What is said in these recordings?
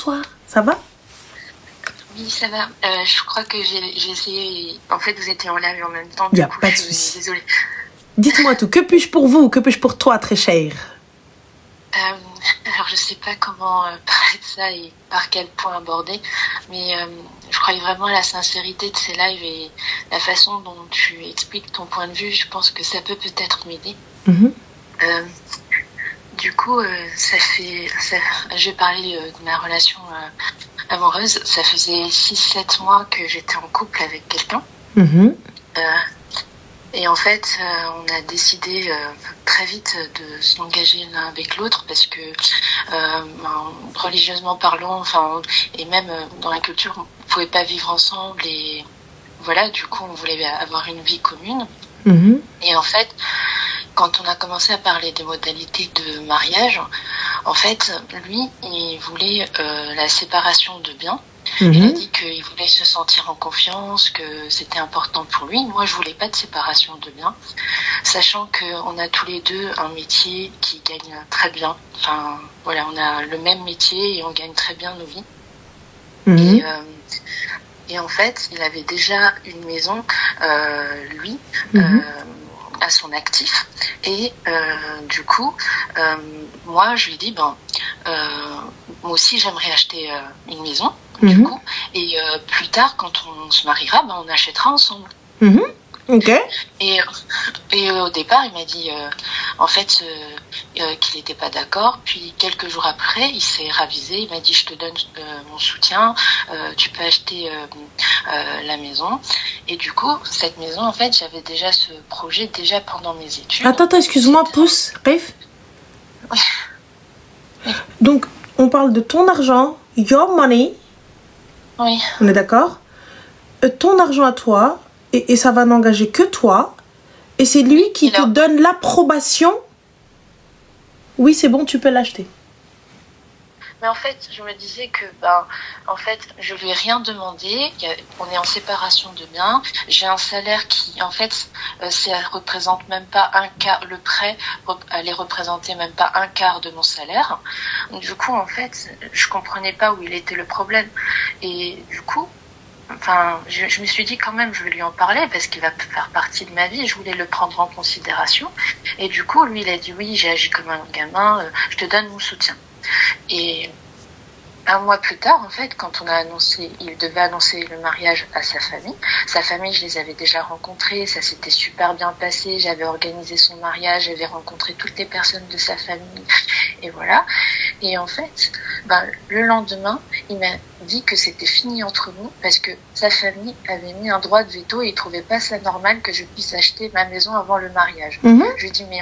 bonsoir. Ça va? Oui, ça va. Je crois que j'ai essayé... En fait, vous étiez en live en même temps. Il n'y a pas de souci. Désolée. Dites-moi tout. Que puis-je pour vous? Que puis-je pour toi, très cher? Alors, je sais pas comment parler de ça et par quel point aborder, mais je croyais vraiment à la sincérité de ces lives et la façon dont tu expliques ton point de vue. Je pense que ça peut peut-être m'aider. Du coup, je vais parler de ma relation amoureuse. Ça faisait 6-7 mois que j'étais en couple avec quelqu'un. Et en fait, on a décidé très vite de s'engager l'un avec l'autre parce que religieusement parlant, et même dans la culture, on ne pouvait pas vivre ensemble. Et voilà, du coup, on voulait avoir une vie commune. Et en fait, quand on a commencé à parler des modalités de mariage, en fait, lui, il voulait la séparation de biens. Il a dit qu'il voulait se sentir en confiance, que c'était important pour lui. Moi, je voulais pas de séparation de biens, sachant qu'on a tous les deux un métier qui gagne très bien. Enfin, voilà, on a le même métier et on gagne très bien nos vies. Et en fait, il avait déjà une maison, lui, à son actif. Et du coup, moi, je lui ai dit, moi aussi, j'aimerais acheter une maison, du coup. Et plus tard, quand on se mariera, on achètera ensemble. Ok. Et au départ, il m'a dit, en fait, qu'il n'était pas d'accord. Puis, quelques jours après, il s'est ravisé. Il m'a dit, je te donne mon soutien. Tu peux acheter la maison. Et du coup, cette maison, en fait, j'avais déjà ce projet déjà pendant mes études. Attends, excuse-moi, pousse. Rif. Donc, on parle de ton argent, your money. Oui. On est d'accord? Ton argent à toi, et ça va n'engager que toi. Et c'est lui qui te donne l'approbation. Oui, c'est bon, tu peux l'acheter. Mais en fait, je me disais que, en fait, je lui ai rien demandé. On est en séparation de biens. J'ai un salaire qui, en fait, ça représente même pas un quart. Le prêt allait représenter même pas un quart de mon salaire. Du coup, en fait, je comprenais pas où il était le problème. Et du coup, je me suis dit quand même, je vais lui en parler parce qu'il va faire partie de ma vie. Je voulais le prendre en considération. Et du coup, lui, il a dit oui, j'ai agi comme un gamin. Je te donne mon soutien. Et un mois plus tard, en fait, quand on a annoncé, il devait annoncer le mariage à sa famille, je les avais déjà rencontrés, ça s'était super bien passé, j'avais organisé son mariage, j'avais rencontré toutes les personnes de sa famille, et voilà. Et en fait, le lendemain, il m'a dit que c'était fini entre nous parce que sa famille avait mis un droit de veto et il trouvait pas ça normal que je puisse acheter ma maison avant le mariage. Je lui ai dit mais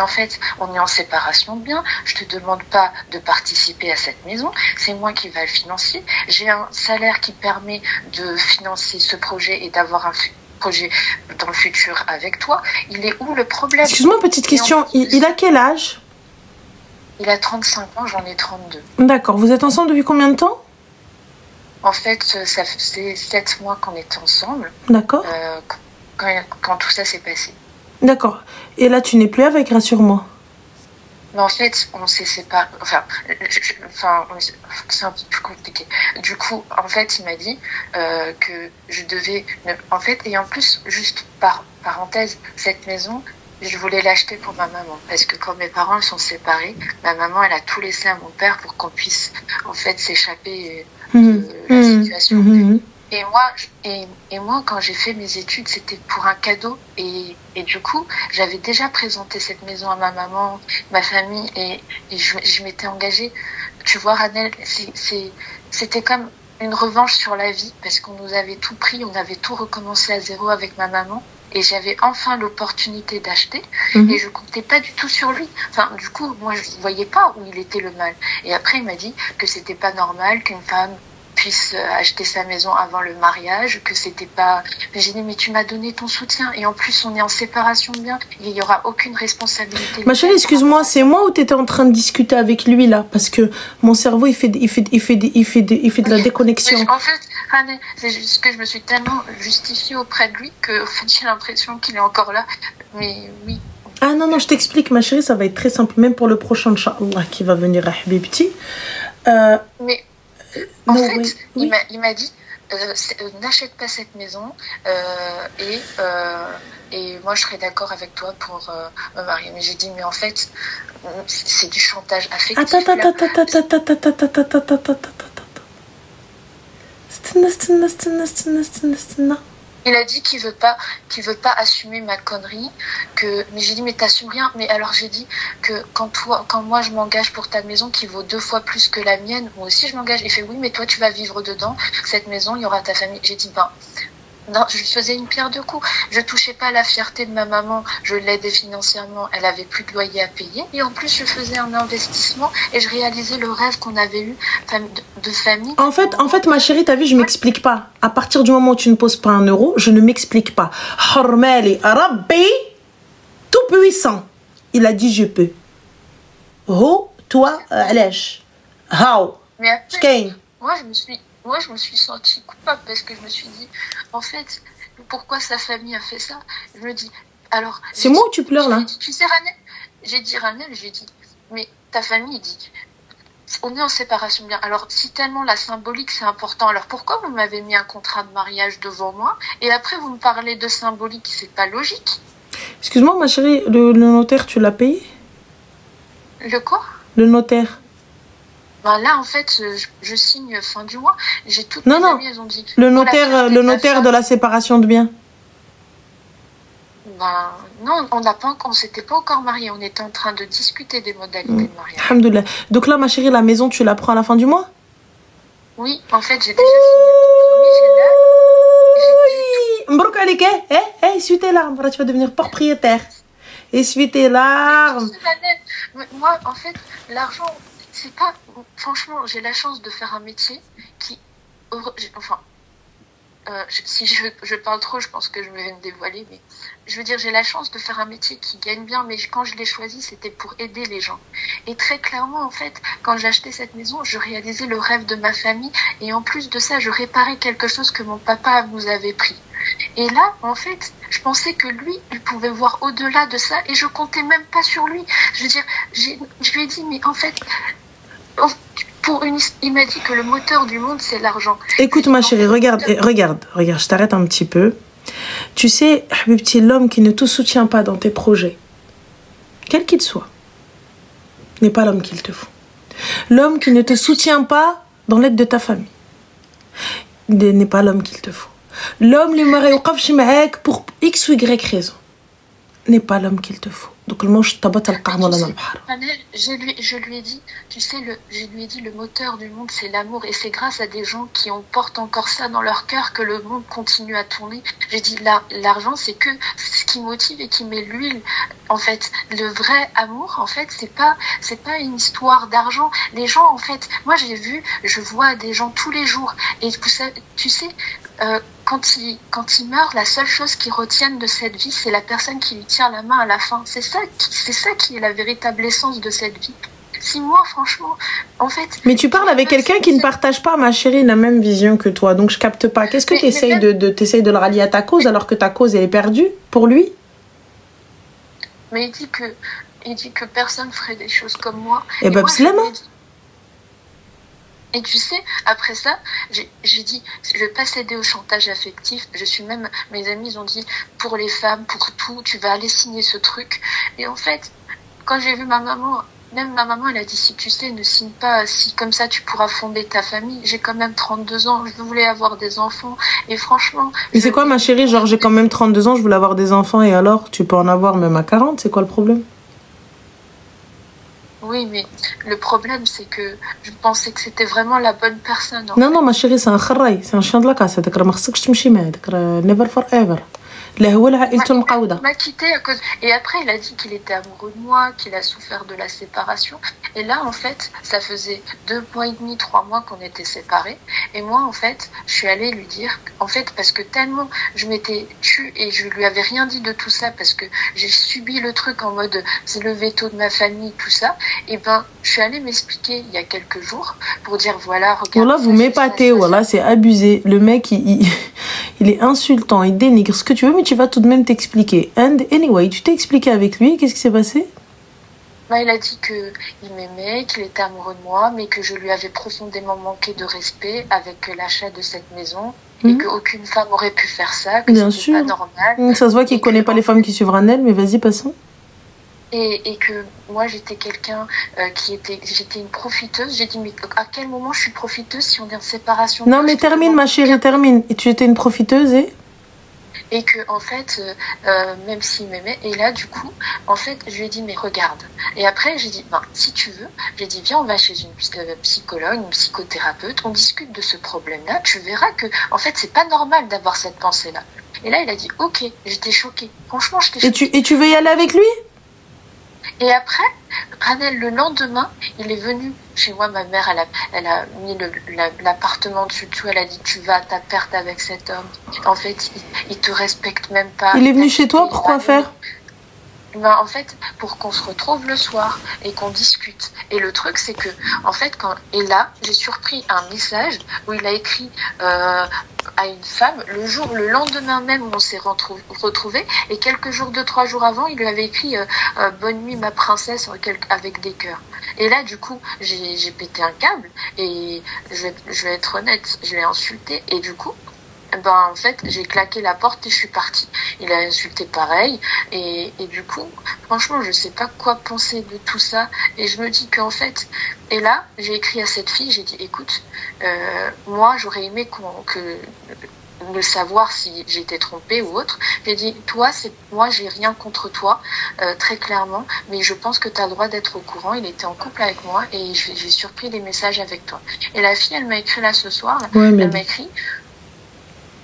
en fait, on est en séparation de biens. Je te demande pas de participer à cette maison, c'est moi qui va le financer. J'ai un salaire qui permet de financer ce projet et d'avoir un projet dans le futur avec toi. Il est où le problème? Excuse-moi, petite question. Il a quel âge? Il a 35 ans, j'en ai 32. D'accord. Vous êtes ensemble depuis combien de temps? En fait, ça faisait 7 mois qu'on était ensemble. D'accord. Quand tout ça s'est passé. D'accord. Et là, tu n'es plus avec, rassure-moi. Mais en fait, on s'est séparés. C'est un peu plus compliqué. Du coup, en fait, il m'a dit que je devais... En fait, et en plus, juste par parenthèse, cette maison... Je voulais l'acheter pour ma maman parce que quand mes parents sont séparés, ma maman elle a tout laissé à mon père pour qu'on puisse en fait s'échapper de la situation. Et moi quand j'ai fait mes études c'était pour un cadeau et du coup j'avais déjà présenté cette maison à ma maman, ma famille et je m'étais engagée. Tu vois Ranel, c'était comme une revanche sur la vie parce qu'on nous avait tout pris, on avait tout recommencé à zéro avec ma maman. Et j'avais enfin l'opportunité d'acheter et je comptais pas du tout sur lui. Du coup, moi, je voyais pas où il était le mal. Et après, il m'a dit que c'était pas normal qu'une femme puisse acheter sa maison avant le mariage, que c'était pas... J'ai dit, mais tu m'as donné ton soutien et en plus, on est en séparation de biens. Il y aura aucune responsabilité. Ma chérie, excuse-moi, c'est moi ou t'étais en train de discuter avec lui, là? Parce que mon cerveau, il fait de la déconnexion. En fait, c'est juste que je me suis tellement justifiée auprès de lui que, en fait, j'ai l'impression qu'il est encore là. Mais oui. Ah non, je t'explique, ma chérie, ça va être très simple. Même pour le prochain Inch'Allah qui va venir à Habibti. Mais en non, fait, oui, oui. il m'a dit n'achète pas cette maison et moi je serais d'accord avec toi pour me marier. Mais j'ai dit mais en fait c'est du chantage affectif. Il a dit qu'il veut pas assumer ma connerie, mais j'ai dit mais t'assumes rien. Mais alors j'ai dit que quand moi je m'engage pour ta maison qui vaut 2 fois plus que la mienne, moi aussi je m'engage. Il fait oui mais toi tu vas vivre dedans, cette maison il y aura ta famille. J'ai dit ben non, je faisais une pierre deux coups. Je touchais pas à la fierté de ma maman, je l'aidais financièrement, elle avait plus de loyer à payer. Et en plus, je faisais un investissement et je réalisais le rêve qu'on avait eu de famille. En fait, ma chérie, t'as vu, je m'explique pas. À partir du moment où tu ne poses pas 1 euro, je ne m'explique pas. Hormali Rabbi, tout puissant. Il a dit je peux. Ho, toi, allège. How? Mais après, moi, je me suis sentie coupable parce que je me suis dit, en fait, pourquoi sa famille a fait ça? Je me dis, alors... C'est moi ou tu pleures, là? Tu sais, Ranel, j'ai dit, mais ta famille dit, on est en séparation bien. Alors, si tellement la symbolique, c'est important, alors pourquoi vous m'avez mis un contrat de mariage devant moi et après, vous me parlez de symbolique, c'est pas logique. Excuse-moi, ma chérie, le notaire, tu l'as payé? Le quoi? Le notaire. Ben là, en fait, je signe fin du mois. J'ai toutes mes amies, elles ont dit... Le notaire de la séparation de biens. Ben non, on s'était pas encore mariés. On était en train de discuter des modalités de mariage. Alhamdoulilah. Donc là, ma chérie, la maison, tu la prends à la fin du mois? Oui, en fait, j'ai déjà signé le compromis. Mbrouk alik, essuie tes larmes. Tu vas devenir propriétaire. Essuie tes larmes. Moi, en fait, l'argent... C'est pas... Franchement, j'ai la chance de faire un métier qui... Enfin, si je parle trop, je pense que je vais me dévoiler, mais je veux dire, j'ai la chance de faire un métier qui gagne bien, mais quand je l'ai choisi, c'était pour aider les gens. Et très clairement, en fait, quand j'ai acheté cette maison, je réalisais le rêve de ma famille, et en plus de ça, je réparais quelque chose que mon papa nous avait pris. Et là, en fait, je pensais que lui, il pouvait voir au-delà de ça, et je comptais même pas sur lui. Je veux dire, je lui ai dit, mais en fait... il m'a dit que le moteur du monde, c'est l'argent. Écoute, ma chérie, regarde, je t'arrête un petit peu. Tu sais, Habibti, l'homme qui ne te soutient pas dans tes projets, quel qu'il soit, n'est pas l'homme qu'il te faut. L'homme qui ne te soutient pas dans l'aide de ta famille n'est pas l'homme qu'il te faut. L'homme qui pour X ou Y raison n'est pas l'homme qu'il te faut. Donc le manche tabat al-qahma dans le bahar. Je lui ai dit, tu sais, je lui ai dit, le moteur du monde, c'est l'amour. Et c'est grâce à des gens qui portent encore ça dans leur cœur que le monde continue à tourner. J'ai dit, l'argent, c'est que ce qui motive et qui met l'huile. En fait, le vrai amour, en fait, c'est pas une histoire d'argent. Les gens, en fait, moi je vois des gens tous les jours. Et tu sais, quand ils meurent, la seule chose qu'ils retiennent de cette vie, c'est la personne qui lui tient la main à la fin. C'est ça qui est la véritable essence de cette vie. Si moi, franchement, en fait... Mais tu parles avec quelqu'un qui ne partage pas, ma chérie, la même vision que toi. Donc je capte pas. Qu'est-ce que tu essayes de le rallier à ta cause alors que ta cause, elle est perdue pour lui? Mais il dit que personne ferait des choses comme moi. Et ben, et tu sais, après ça, j'ai dit, je vais pas céder au chantage affectif. Mes amis ont dit, pour les femmes, pour tout, tu vas aller signer ce truc. Et en fait, quand j'ai vu ma maman, même ma maman, elle a dit, si tu sais, ne signe pas, si comme ça tu pourras fonder ta famille. J'ai quand même 32 ans, je voulais avoir des enfants. Et franchement... Mais c'est quoi, ma chérie, genre j'ai quand même 32 ans, je voulais avoir des enfants, et alors, tu peux en avoir même à 40, c'est quoi le problème? Oui, mais le problème, c'est que je pensais que c'était vraiment la bonne personne. Non, ma chérie, c'est un kharraï, c'est un chien de la casse. Never forever. Il m'a quitté à cause... Et après, il a dit qu'il était amoureux de moi, qu'il a souffert de la séparation. Et là, en fait, ça faisait 2 mois et demi, 3 mois qu'on était séparés. Et moi, en fait, je suis allée lui dire... En fait, parce que tellement je m'étais tue et je lui avais rien dit de tout ça, parce que j'ai subi le truc en mode c'est le veto de ma famille, tout ça. Et ben, je suis allée m'expliquer il y a quelques jours pour dire voilà, regarde... Voilà, vous m'épatez, voilà, c'est abusé. Le mec, il est insultant, il dénigre ce que tu veux, mais tu vas tout de même t'expliquer. And anyway, tu t'es expliqué avec lui, qu'est-ce qui s'est passé? Bah, il a dit qu'il m'aimait, qu'il était amoureux de moi, mais que je lui avais profondément manqué de respect avec l'achat de cette maison et qu'aucune femme aurait pu faire ça, que c'était pas normal. Ça se voit qu'il connaît pas les femmes qui suivent Ranel, mais vas-y, passons. Et que moi j'étais quelqu'un j'étais une profiteuse. J'ai dit mais à quel moment je suis profiteuse si on est en séparation? Non mais termine ma chérie, termine. Et tu étais une profiteuse et que en fait même s'il m'aimait, et là du coup en fait je lui ai dit mais regarde, et après j'ai dit ben si tu veux, j'ai dit viens on va chez une psychologue, une psychothérapeute, on discute de ce problème là, tu verras que en fait c'est pas normal d'avoir cette pensée là. Et là il a dit ok, j'étais choquée, franchement j'étais choquée. Et tu veux y aller avec lui? Et après, Ranel, le lendemain, il est venu chez moi. Ma mère, elle a mis l'appartement dessus dessous. Elle a dit, tu vas à ta perte avec cet homme. En fait, il te respecte même pas. Il est venu chez toi, pourquoi faire? Ben, en fait, pour qu'on se retrouve le soir et qu'on discute. Et le truc, c'est que, en fait, et là, j'ai surpris un message où il a écrit à une femme le lendemain même où on s'est retrouvés, et quelques jours, 2-3 jours avant, il lui avait écrit bonne nuit ma princesse avec des cœurs. Et là, du coup, j'ai pété un câble et je vais être honnête, je l'ai insulté et du coup. Ben, en fait, j'ai claqué la porte et je suis partie. Il a insulté pareil. Et du coup, franchement, je sais pas quoi penser de tout ça. Et je me dis qu'en fait... Et là, j'ai écrit à cette fille, j'ai dit, écoute, moi, j'aurais aimé de savoir si j'étais trompée ou autre. J'ai dit, moi, j'ai rien contre toi, très clairement, mais je pense que tu as le droit d'être au courant. Il était en couple avec moi et j'ai surpris des messages avec toi. Et la fille, elle m'a écrit là ce soir, elle m'a écrit...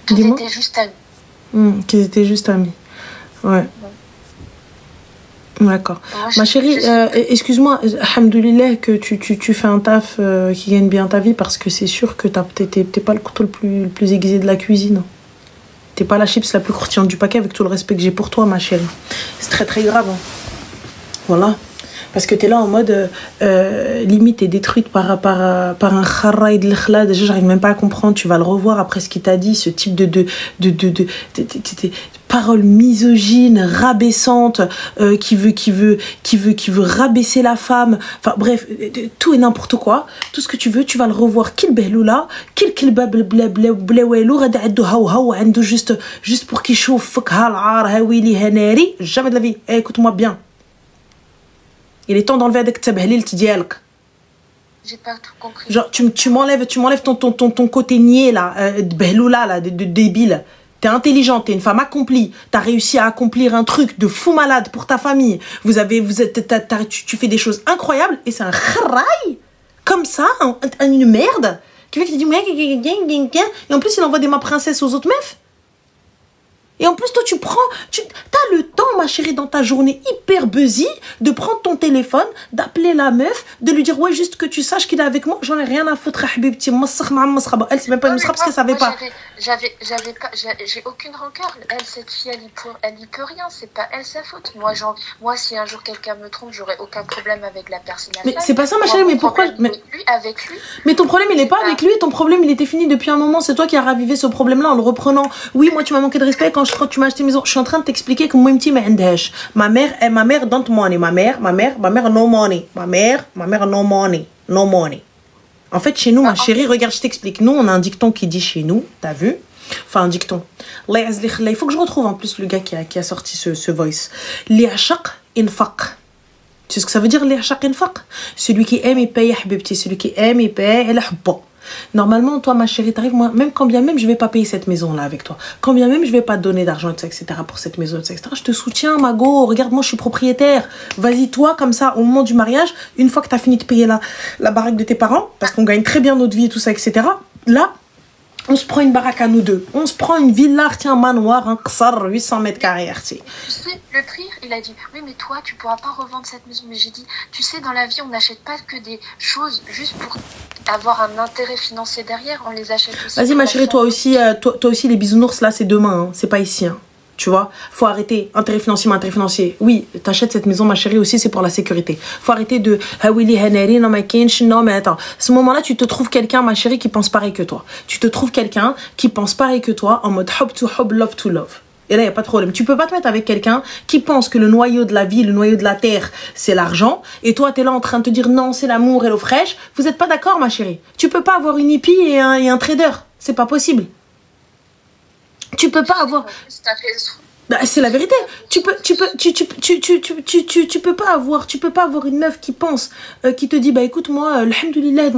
Qu'ils étaient juste amis. Qu'ils étaient juste amis. Ouais. D'accord. Ma chérie, excuse-moi, alhamdoulilah que tu fais un taf qui gagne bien ta vie, parce que c'est sûr que t'es pas le couteau le plus aiguisé de la cuisine. T'es pas la chips la plus croustillante du paquet, avec tout le respect que j'ai pour toi, ma chérie. C'est très très grave. Hein. Voilà. Parce que t'es là en mode limite t'es détruite par un kharraï de l'khla. Déjà j'arrive même pas à comprendre. Tu vas le revoir après ce qu'il t'a dit, ce type de paroles misogynes, rabaissantes, qui veut rabaisser la femme. Enfin bref, tout et n'importe quoi. Tout ce que tu veux, tu vas le revoir. Qu'il behloula, qu'il bab blawelou, gada adou haou ando juste pour qu'il chauffe fak halar hawili hanari. Jamais de la vie. Écoute-moi bien. Il est temps d'enlever avec tabhlil dialk. J'ai pas tout compris. Genre tu m'enlèves ton côté niais là, de behloula là, de débile. T'es intelligente, t'es une femme accomplie. T'as réussi à accomplir un truc de fou malade pour ta famille. Tu fais des choses incroyables et c'est un kharaï comme ça, une merde qui fait que tu dis et en plus il envoie des ma princesse aux autres meufs. Et en plus, toi, t'as le temps, ma chérie, dans ta journée hyper busy, de prendre ton téléphone, d'appeler la meuf, de lui dire, ouais, juste que tu saches qu'il est avec moi, j'en ai rien à foutre, habibti, elle, c'est même pas une masra parce qu'elle savait pas. J'ai aucune rancœur. Elle, cette fille, elle y peut rien, c'est pas elle sa faute. Moi, si un jour quelqu'un me trompe, j'aurais aucun problème avec la personne. Mais c'est pas ça, ma chérie, mais pourquoi? Avec lui. Mais ton problème, il est pas avec lui, ton problème, il était fini depuis un moment, c'est toi qui as ravivé ce problème-là en le reprenant. Oui, moi, tu m'as manqué de respect quand tu m'as acheté maison. Je suis en train de t'expliquer que moi, ma mère don't money. Ma mère no money. Ma mère no money. No money. En fait, chez nous, ma chérie, regarde, je t'explique. Nous, on a un dicton qui dit chez nous, t'as vu? Enfin, un dicton. Il faut que je retrouve en plus le gars qui a sorti ce voice. Li ashaq infaq. Tu sais ce que ça veut dire, li ashaq infaq? Celui qui aime, il paye, habibti. Celui qui aime, il paye, il habba. Normalement, toi, ma chérie, t'arrives, moi, quand bien même je vais pas payer cette maison-là avec toi, quand bien même je vais pas te donner d'argent, etc., pour cette maison, etc., je te soutiens, ma go, regarde, moi, je suis propriétaire. Vas-y, toi, comme ça, au moment du mariage, une fois que t'as fini de payer la baraque de tes parents, parce qu'on gagne très bien notre vie et tout ça, etc., là, on se prend une baraque à nous deux. On se prend une villa, un manoir, un ksar, 800 mètres carrés. Tu sais, le prix, il a dit, oui, mais toi, tu pourras pas revendre cette maison. Mais j'ai dit, tu sais, dans la vie, on n'achète pas que des choses juste pour avoir un intérêt financier derrière. On les achète aussi. Vas-y, ma chérie, toi aussi, les bisounours, là, c'est demain. Hein. C'est pas ici. Hein. Tu vois, faut arrêter. Intérêt financier. Oui, t'achètes cette maison, ma chérie, aussi, c'est pour la sécurité. Faut arrêter de non, mais attends. À ce moment-là, tu te trouves quelqu'un, ma chérie, qui pense pareil que toi. Tu te trouves quelqu'un qui pense pareil que toi, en mode hub to hub, love to love. Et là, il n'y a pas de problème. Tu peux pas te mettre avec quelqu'un qui pense que le noyau de la vie, le noyau de la terre, c'est l'argent. Et toi, tu es là en train de te dire non, c'est l'amour et l'eau fraîche. Vous n'êtes pas d'accord, ma chérie. Tu peux pas avoir une hippie et un trader. C'est pas possible. Tu peux pas avoir... Bah, c'est la vérité. Tu peux pas avoir une meuf qui pense, qui te dit, bah écoute, moi, alhamdoulilah,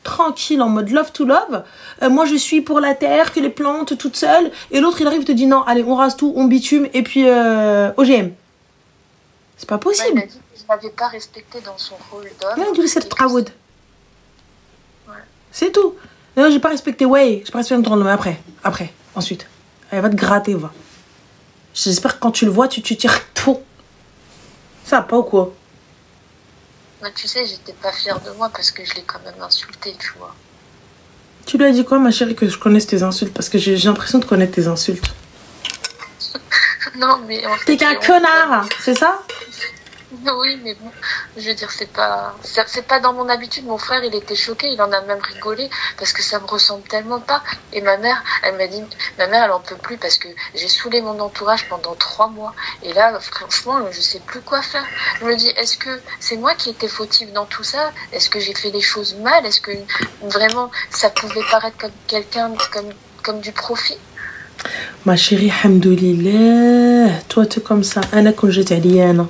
tranquille, en mode love to love. Moi, je suis pour la terre, que les plantes toutes seules. Et l'autre, il arrive, te dit, non, allez, on rase tout, on bitume, et puis OGM. C'est pas possible. Ouais, il a dit qu'il n'avait pas respecté dans son rôle d'homme. Ouais, du c'est Tawoud. C'est tout. Non, j'ai pas respecté, ouais, j'ai pas respecté ton homme après, ensuite. Elle va te gratter, va. J'espère que quand tu le vois, tu tires tout. Ça va pas ou quoi? Mais tu sais, j'étais pas fière de moi parce que je l'ai quand même insulté, tu vois. Tu lui as dit quoi, ma chérie, que je connaisse tes insultes? Parce que j'ai l'impression de connaître tes insultes. Non, mais en fait... T'es qu'un connard, c'est ça? Oui, mais bon, je veux dire, c'est pas dans mon habitude. Mon frère, il était choqué, il en a même rigolé parce que ça me ressemble tellement pas. Et ma mère, elle m'a dit, ma mère, elle en peut plus parce que j'ai saoulé mon entourage pendant 3 mois. Et là, franchement, je sais plus quoi faire. Je me dis, est-ce que c'est moi qui étais fautive dans tout ça? Est-ce que j'ai fait des choses mal? Est-ce que vraiment ça pouvait paraître comme quelqu'un, comme du profit? Ma chérie, alhamdoulilah, toi, tu es comme ça. Ana quand j'étais alienne.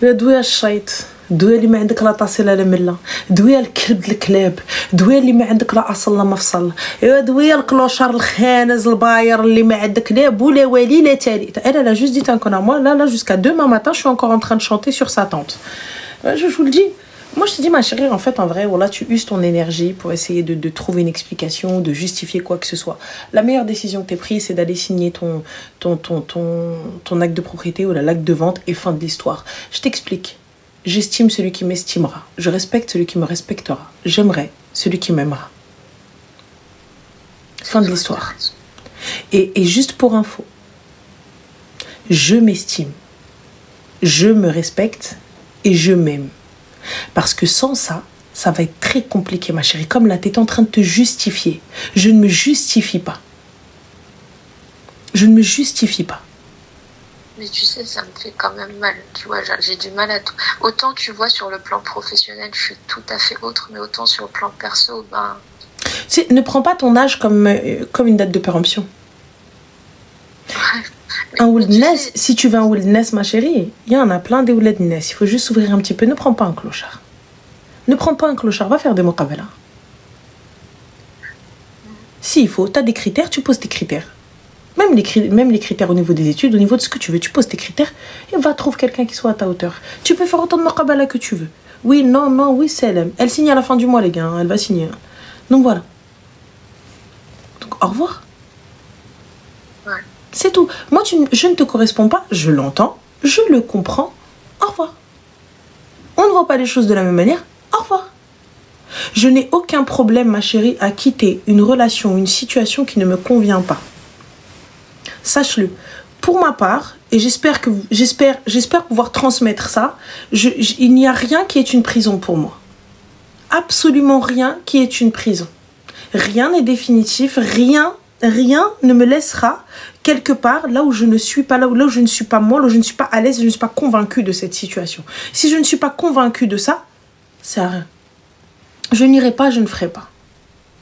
دويا الشيط دويا اللي ما عندك لا طاسي لا مله دويا الكلب الكلاب دويا اللي ما عندك لا اصل لا مفصل دويا الكلوشار الخانز الباير اللي ما عندك لا بو لا والي لا تالي. Elle a juste dit un connard. Moi là jusqu'à demain matin je suis encore en train de chanter sur sa tante. Je vous le dis. Moi, je te dis, ma chérie, en fait, en vrai, voilà, tu uses ton énergie pour essayer de trouver une explication, de justifier quoi que ce soit. La meilleure décision que tu aies prise, c'est d'aller signer ton acte de propriété ou l'acte de vente et fin de l'histoire. Je t'explique. J'estime celui qui m'estimera. Je respecte celui qui me respectera. J'aimerai celui qui m'aimera. Fin de l'histoire. Et juste pour info, je m'estime, je me respecte et je m'aime. Parce que sans ça, ça va être très compliqué, ma chérie. Comme là, tu es en train de te justifier. Je ne me justifie pas. Je ne me justifie pas. Mais tu sais, ça me fait quand même mal. Tu vois, j'ai du mal à tout. Autant, tu vois, sur le plan professionnel, je suis tout à fait autre. Mais autant sur le plan perso, ben... Tu sais, ne prends pas ton âge comme une date de péremption. Un wilderness, si tu veux un wilderness, ma chérie, il y en a plein des wilderness. Il faut juste s'ouvrir un petit peu. Ne prends pas un clochard. Ne prends pas un clochard. Va faire des muqabala. S'il faut, tu as des critères, tu poses tes critères. Même les critères au niveau des études, au niveau de ce que tu veux, tu poses tes critères et va trouver quelqu'un qui soit à ta hauteur. Tu peux faire autant de muqabala que tu veux. Oui, non, oui, salam. Elle signe à la fin du mois, les gars. Elle va signer. Donc voilà. Donc au revoir. C'est tout. Moi, je ne te corresponds pas. Je l'entends. Je le comprends. Au revoir. On ne voit pas les choses de la même manière. Au revoir. Je n'ai aucun problème, ma chérie, à quitter une relation, une situation qui ne me convient pas. Sache-le. Pour ma part, et j'espère pouvoir transmettre ça, il n'y a rien qui est une prison pour moi. Absolument rien qui est une prison. Rien n'est définitif. Rien ne me laissera quelque part là où je ne suis pas, là où je ne suis pas moi, là où je ne suis pas à l'aise, je ne suis pas convaincue de cette situation. Si je ne suis pas convaincue de ça, c'est rien. Je n'irai pas, je ne ferai pas.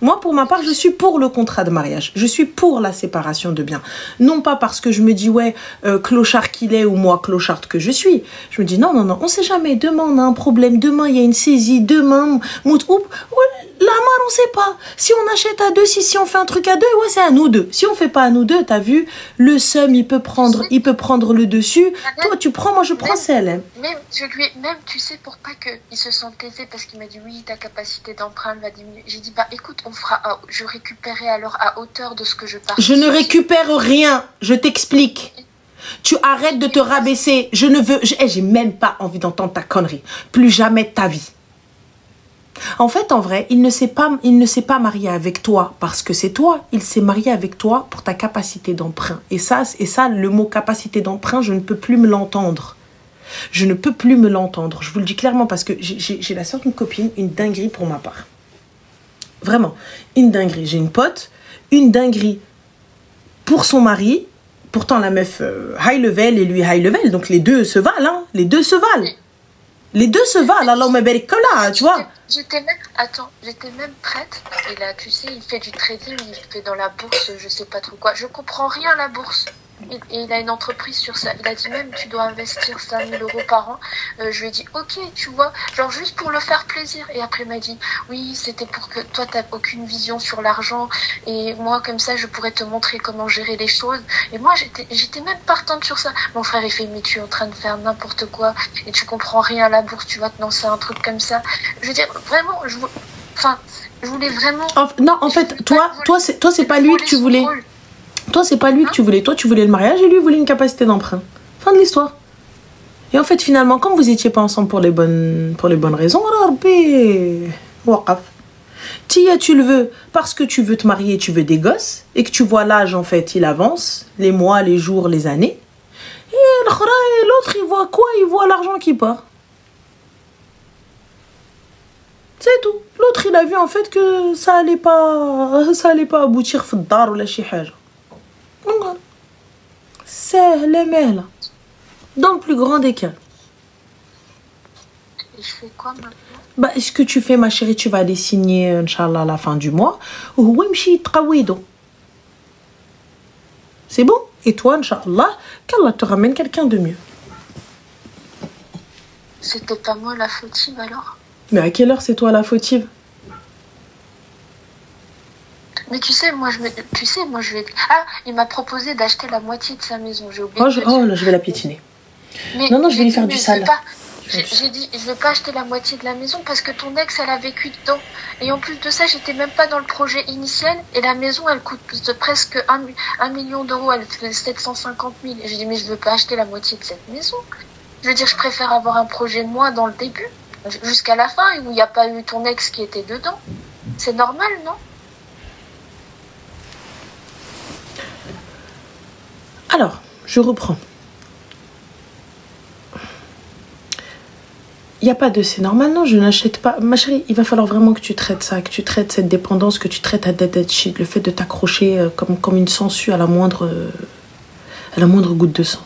Moi, pour ma part, je suis pour le contrat de mariage. Je suis pour la séparation de biens. Non pas parce que je me dis, ouais, clochard qu'il est ou moi, clocharde que je suis. Je me dis, non, on ne sait jamais. Demain, on a un problème. Demain, il y a une saisie. Demain, la mare, on ne sait pas. Si on achète à deux, si on fait un truc à deux, ouais, c'est à nous deux. Si on ne fait pas à nous deux, t'as vu, le seum, il peut prendre le dessus. Toi, tu prends, moi, je prends celle. Même, tu sais, pour pas qu'il se sente lésé, parce qu'il m'a dit, oui, ta capacité d'emprunt va diminuer. J'ai dit, bah, écoute, je récupérerai alors à hauteur de ce que je parle. Je ne récupère rien, je t'explique. Tu arrêtes de te rabaisser. J'ai même pas envie d'entendre ta connerie. Plus jamais de ta vie. En fait, en vrai, il ne s'est pas marié avec toi parce que c'est toi. Il s'est marié avec toi pour ta capacité d'emprunt. Et ça, le mot capacité d'emprunt, je ne peux plus me l'entendre. Je ne peux plus me l'entendre. Je vous le dis clairement parce que j'ai la sœur d'une copine, une dinguerie pour ma part. Vraiment, une dinguerie. J'ai une pote, une dinguerie pour son mari, pourtant la meuf high level et lui high level, donc les deux se valent, hein. Les deux se valent. Les deux se valent, Allahumma barik là, tu vois. J'étais même prête. Et là, tu sais, il fait du trading, il fait dans la bourse, je sais pas trop quoi. Je comprends rien à la bourse. Et il a une entreprise sur ça. Il a dit même, tu dois investir 5 000 € par an. Je lui ai dit, ok, tu vois, genre juste pour le faire plaisir. Et après, il m'a dit, oui, c'était pour que toi, t'as aucune vision sur l'argent. Et moi, comme ça, je pourrais te montrer comment gérer les choses. Et moi, j'étais même partante sur ça. Mon frère, il fait, mais tu es en train de faire n'importe quoi. Et tu comprends rien à la bourse. Tu vas te lancer un truc comme ça. Je veux dire, vraiment, je voulais vraiment... Non, en fait, toi, c'est pas lui que tu voulais. Toi, c'est pas lui que tu voulais. Toi, tu voulais le mariage et lui voulait une capacité d'emprunt. Fin de l'histoire. Et en fait, finalement, quand vous étiez pas ensemble pour les bonnes raisons, tu le veux parce que tu veux te marier, tu veux des gosses, et que tu vois l'âge, en fait, il avance, les mois, les jours, les années. Et l'autre, il voit quoi? Il voit l'argent qui part. C'est tout. L'autre, il a vu, en fait, que ça allait pas aboutir fdar ou la chihaja. C'est les mails. Dans le plus grand des cas. Et je fais quoi maintenant? Bah, ce que tu fais, ma chérie, tu vas aller signer, Inch'Allah, à la fin du mois. C'est bon? Et toi, Inch'Allah, qu'Allah te ramène quelqu'un de mieux. C'était pas moi la fautive alors? Mais à quelle heure c'est toi la fautive? Mais tu sais, moi je vais... Ah, il m'a proposé d'acheter la moitié de sa maison. J'ai oublié. Là, je vais la piétiner. Non, je vais lui faire du sale. J'ai dit, je vais pas acheter la moitié de la maison parce que ton ex, elle a vécu dedans. Et en plus de ça, j'étais même pas dans le projet initial. Et la maison, elle coûte presque 1 million d'euros. Elle fait 750 000. Et j'ai dit, mais je veux pas acheter la moitié de cette maison. Je veux dire, je préfère avoir un projet moi dans le début, jusqu'à la fin, où il n'y a pas eu ton ex qui était dedans. C'est normal, non? Alors, je reprends. Il n'y a pas de c'est normal, non, je n'achète pas. Ma chérie, il va falloir vraiment que tu traites ça, que tu traites cette dépendance, que tu traites à dead shit, le fait de t'accrocher comme une sangsue à la moindre goutte de sang.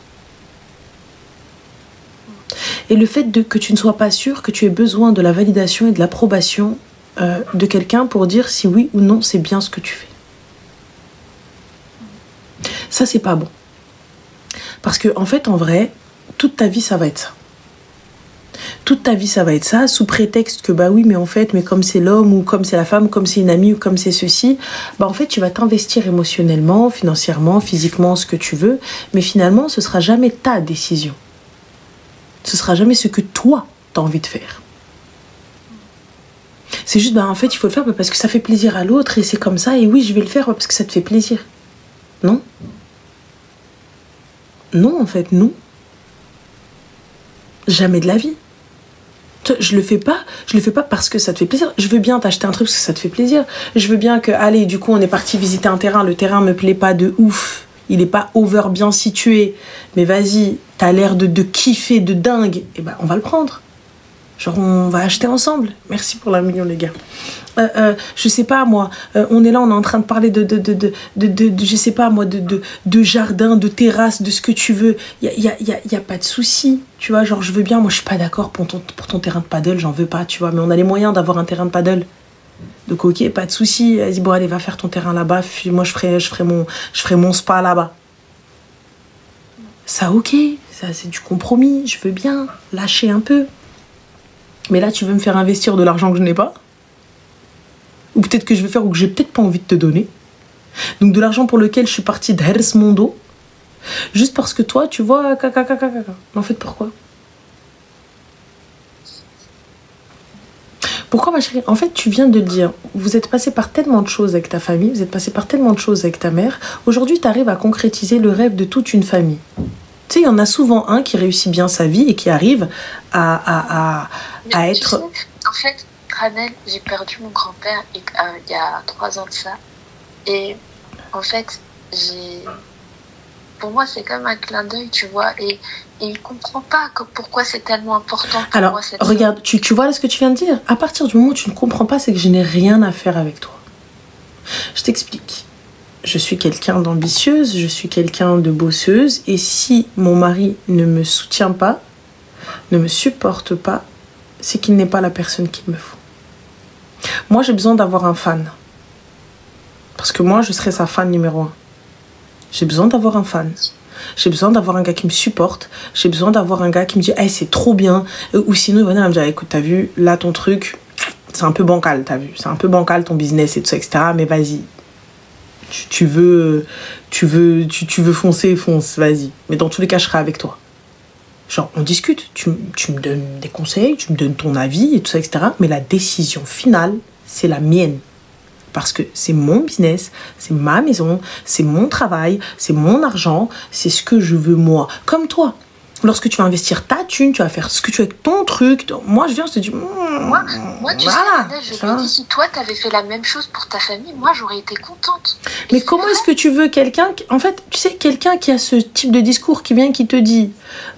Et le fait que tu ne sois pas sûr, que tu aies besoin de la validation et de l'approbation de quelqu'un pour dire si oui ou non c'est bien ce que tu fais. Ça, c'est pas bon. Parce que, en fait, en vrai, toute ta vie, ça va être ça. Toute ta vie, ça va être ça, sous prétexte que, bah oui, mais en fait, mais comme c'est l'homme, ou comme c'est la femme, comme c'est une amie, ou comme c'est ceci, bah en fait, tu vas t'investir émotionnellement, financièrement, physiquement, ce que tu veux, mais finalement, ce sera jamais ta décision. Ce sera jamais ce que toi, t'as envie de faire. C'est juste, bah en fait, il faut le faire parce que ça fait plaisir à l'autre, et c'est comme ça, et oui, je vais le faire parce que ça te fait plaisir. Non? Non, en fait, non. Jamais de la vie. Je le fais pas parce que ça te fait plaisir. Je veux bien t'acheter un truc parce que ça te fait plaisir. Je veux bien que, allez, du coup, on est parti visiter un terrain. Le terrain me plaît pas de ouf. Il est pas over bien situé. Mais vas-y, t'as l'air de kiffer, de dingue. Et ben, on va le prendre. Genre, on va acheter ensemble. Merci pour la million, les gars. Je sais pas, moi, on est là, on est en train de parler je sais pas, moi, de jardin, de terrasse, de ce que tu veux. Y a pas de souci, tu vois. Genre, je veux bien, moi, je suis pas d'accord pour ton terrain de paddle, j'en veux pas, tu vois. Mais on a les moyens d'avoir un terrain de paddle. Donc, ok, pas de souci. Vas-y, bon, allez, va faire ton terrain là-bas. Moi, je ferai mon spa là-bas. Ça, ok, ça, c'est du compromis. Je veux bien lâcher un peu. Mais là, tu veux me faire investir de l'argent que je n'ai pas? Ou peut-être que je vais faire ou que j'ai peut-être pas envie de te donner. Donc de l'argent pour lequel je suis partie d'Hers mon dos. Juste parce que toi, tu vois, Mais en fait, pourquoi? Pourquoi, ma chérie? En fait, tu viens de le dire. Vous êtes passé par tellement de choses avec ta famille. Vous êtes passé par tellement de choses avec ta mère. Aujourd'hui, tu arrives à concrétiser le rêve de toute une famille. Tu sais, il y en a souvent un qui réussit bien sa vie et qui arrive à être... En fait, Ranel, j'ai perdu mon grand-père il y a 3 ans de ça. Et en fait, pour moi, c'est comme un clin d'œil, tu vois. Et il comprend pas pourquoi c'est tellement important pour alors, moi. Cette regarde, tu vois là ce que tu viens de dire? À partir du moment où tu ne comprends pas, c'est que je n'ai rien à faire avec toi. Je t'explique. je suis quelqu'un d'ambitieuse, je suis quelqu'un de bosseuse, et si mon mari ne me soutient pas, ne me supporte pas, c'est qu'il n'est pas la personne qu'il me faut. Moi, j'ai besoin d'avoir un fan. Parce que moi, je serai sa fan numéro 1. J'ai besoin d'avoir un fan. J'ai besoin d'avoir un gars qui me supporte. J'ai besoin d'avoir un gars qui me dit hey, c'est trop bien. Ou sinon, il va venir me dire écoute, t'as vu, là, ton truc, c'est un peu bancal, t'as vu. C'est un peu bancal, ton business et tout ça, etc. Mais vas-y. Tu veux foncer, fonce, vas-y. Mais dans tous les cas, je serai avec toi. Genre, on discute. Tu me donnes des conseils, tu me donnes ton avis et tout ça, etc. Mais la décision finale, c'est la mienne. Parce que c'est mon business, c'est ma maison, c'est mon travail, c'est mon argent, c'est ce que je veux moi. Comme toi, lorsque tu vas investir ta thune, tu vas faire ce que tu veux avec ton truc. Moi, je viens, je te dis... Moi, tu voilà, sais, je me dis, si toi, t'avais fait la même chose pour ta famille, moi, j'aurais été contente. Mais comment est-ce que tu veux quelqu'un... En fait, tu sais, quelqu'un qui a ce type de discours qui vient, qui te dit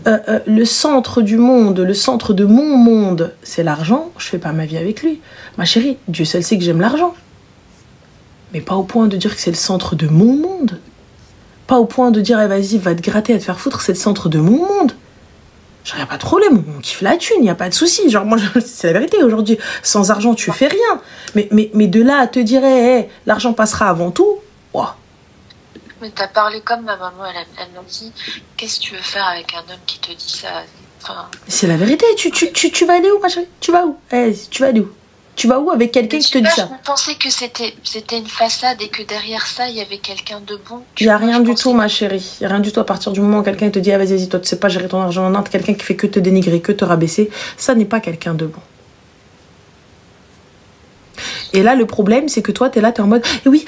le centre du monde, le centre de mon monde, c'est l'argent, je fais pas ma vie avec lui. Ma chérie, Dieu seul sait que j'aime l'argent. Mais pas au point de dire que c'est le centre de mon monde. Pas au point de dire, eh, vas-y, va te gratter, à te faire foutre, c'est le centre de mon monde. Genre, y a pas de problème, on kiffe la thune, y a pas de souci. Genre, moi, c'est la vérité, aujourd'hui, sans argent, tu fais rien. Mais de là à te dire, hey, l'argent passera avant tout, wow. Mais t'as parlé comme ma maman, elle m'a dit, qu'est-ce que tu veux faire avec un homme qui te dit ça? Enfin... C'est la vérité, tu vas aller où, ma chérie? Tu vas où? Hey, tu vas aller où? Tu vas où avec quelqu'un qui te dit ça? Je pensais que c'était une façade et que derrière ça, il y avait quelqu'un de bon. Il n'y a rien du tout, ma chérie. Il n'y a rien du tout à partir du moment où quelqu'un te dit ah, vas-y, toi, tu sais pas gérer ton argent en Inde, quelqu'un qui fait que te dénigrer, que te rabaisser. Ça n'est pas quelqu'un de bon. Et là, le problème, c'est que toi, tu es là, tu es en mode oui,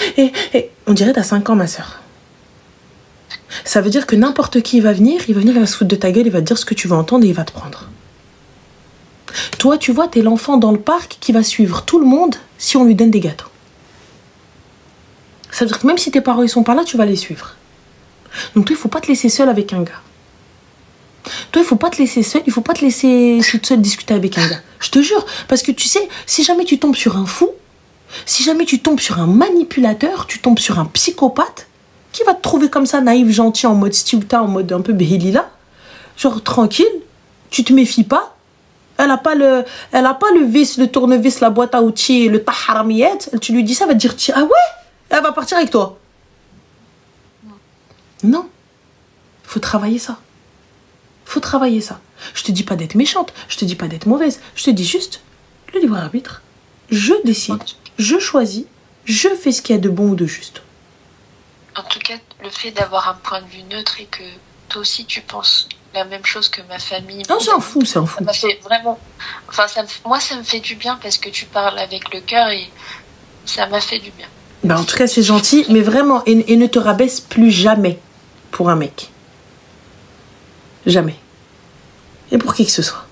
on dirait tu as 5 ans, ma soeur. Ça veut dire que n'importe qui va venir, il va se foutre de ta gueule, il va te dire ce que tu veux entendre et il va te prendre. Toi, tu vois, t'es l'enfant dans le parc qui va suivre tout le monde si on lui donne des gâteaux. Ça veut dire que même si tes parents ne sont pas là, tu vas les suivre. Donc toi, il ne faut pas te laisser seule avec un gars. Toi, il ne faut pas te laisser seule, il ne faut pas te laisser toute seule discuter avec un gars. Je te jure, parce que tu sais, si jamais tu tombes sur un fou, si jamais tu tombes sur un manipulateur, tu tombes sur un psychopathe, qui va te trouver comme ça, naïf, gentil, en mode stiouta, en mode un peu behélila, genre tranquille, tu te méfies pas. Elle n'a pas le vis, le tournevis, la boîte à outils, le taharamiyet. Tu lui dis ça, elle va te dire ah ouais, elle va partir avec toi. Non. Il faut travailler ça. Il faut travailler ça. Je te dis pas d'être méchante, je te dis pas d'être mauvaise. Je te dis juste le libre arbitre. Je décide, je choisis, je fais ce qu'il y a de bon ou de juste. En tout cas, le fait d'avoir un point de vue neutre et que toi aussi tu penses la même chose que ma famille. Non, c'est un fou, c'est un fou. Ça m'a fait vraiment... Enfin, moi, ça me fait du bien parce que tu parles avec le cœur et ça m'a fait du bien. Ben, en tout cas, c'est gentil, mais vraiment, et ne te rabaisse plus jamais pour un mec. Jamais. Et pour qui que ce soit.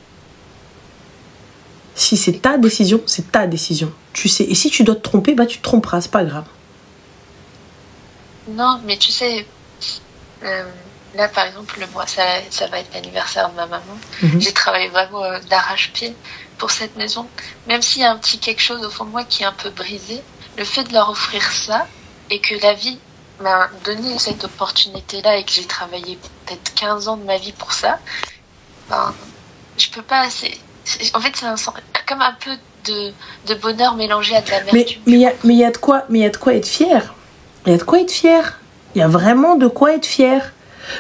Si c'est ta décision, c'est ta décision. Tu sais, et si tu dois te tromper, bah tu te tromperas, c'est pas grave. Non, mais tu sais... Là, par exemple, le mois, ça va être l'anniversaire de ma maman. J'ai travaillé vraiment d'arrache-pied pour cette maison. Même s'il y a un petit quelque chose au fond de moi qui est un peu brisé, le fait de leur offrir ça et que la vie m'a donné cette opportunité-là et que j'ai travaillé peut-être 15 ans de ma vie pour ça, ben, je peux pas... En fait, c'est comme un peu de bonheur mélangé à de l'amertume. Mais il y a de quoi être fier. Il y a de quoi être fier. Il y a vraiment de quoi être fier.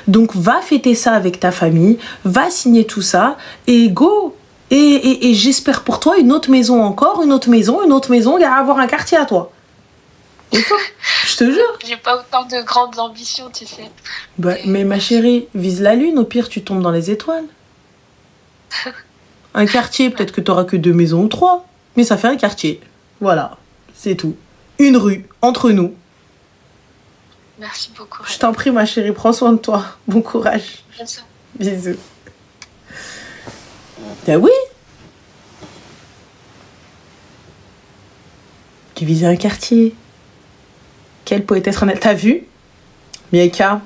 Donc va fêter ça avec ta famille, va signer tout ça et go. Et j'espère pour toi une autre maison encore, une autre maison, avoir un quartier à toi. Je te jure. J'ai pas autant de grandes ambitions, tu sais. Bah, mais ma chérie, vise la lune, au pire tu tombes dans les étoiles. Un quartier, peut-être que tu n'auras que 2 maisons ou 3, mais ça fait un quartier. Voilà, c'est tout. Une rue, entre nous. Merci beaucoup. Je t'en prie, ma chérie, prends soin de toi. Bon courage. Comme ça. Bisous. Ben oui. Tu visais un quartier. Quelle poétesse Renelle. T'as vu Mieka.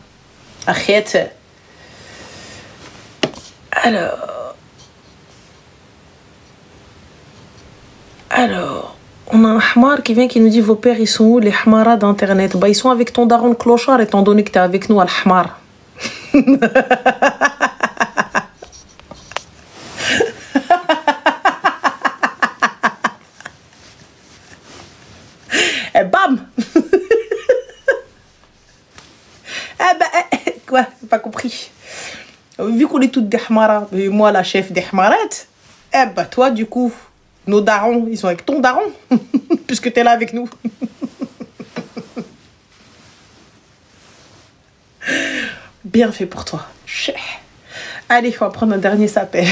Arrête. Alors, On a un Hamar qui vient qui nous dit vos pères ils sont où les Hamaras d'internet? Bah ils sont avec ton daron clochard étant donné que t'es avec nous à l'Hamar. Et bam. Quoi? J'ai pas compris. Vu qu'on est toutes des Hamaras, moi la chef des Hamarettes, toi du coup, nos darons, ils sont avec ton daron, puisque t'es là avec nous. Bien fait pour toi. Allez, on va prendre un dernier sapin.